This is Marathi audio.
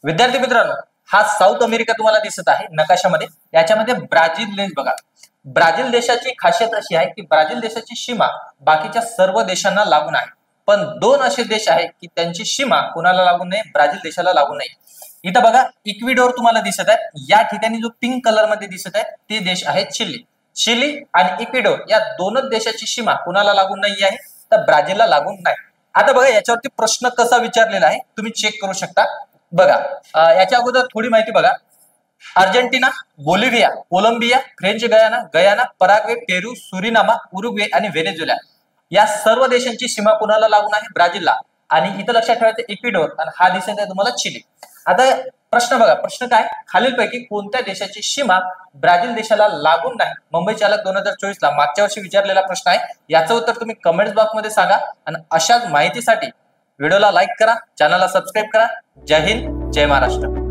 विद्यार्थी मित्रांनो, हा साऊथ अमेरिका तुम्हाला दिसत आहे नकाशामध्ये. याच्यामध्ये ब्राझील देश बघा. ब्राझील देशाची खासियत अशी आहे की ब्राझील देशाची सीमा बाकीच्या सर्व देशांना लागून आहे, पण दोन असे देश आहेत की त्यांची सीमा कोणाला लागून नाही, ब्राझील देशाला लागून नाही. इथं बघा इक्विडोर तुम्हाला दिसत आहे. या ठिकाणी जो पिंक कलर मध्ये दिसत आहे ते देश आहे चिली. चिली आणि इक्विडोर या दोनच देशाची सीमा कोणाला लागून नाही आहे, तर ब्राझीलला लागून नाही. आता बघा याच्यावरती प्रश्न कसा विचारलेला आहे तुम्ही चेक करू शकता. बघा याच्या अगोदर थोडी माहिती बघा. Argentina, Bolivia, Colombia, French Guiana, Guyana, Paraguay, Peru, Suriname, Uruguay आणि व्हेनेझुएला या सर्व देशांची सीमा कोणाला लागून आहे, ब्राझीलला. आणि इथं लक्षात ठेवायचं इक्विडोर आणि हा दिसत आहे तुम्हाला चिली. आता प्रश्न बघा, प्रश्न काय, खालीलपैकी कोणत्या देशाची सीमा ब्राझील देशाला लागून नाही. मुंबई चालक 2024 ला मागच्या वर्षी विचारलेला प्रश्न आहे. याचं उत्तर तुम्ही कमेंट्स बॉक्स मध्ये सांगा आणि अशाच माहितीसाठी व्हिडिओला लाईक करा, चॅनलला सबस्क्राईब करा. जय हिंद, जय महाराष्ट्र.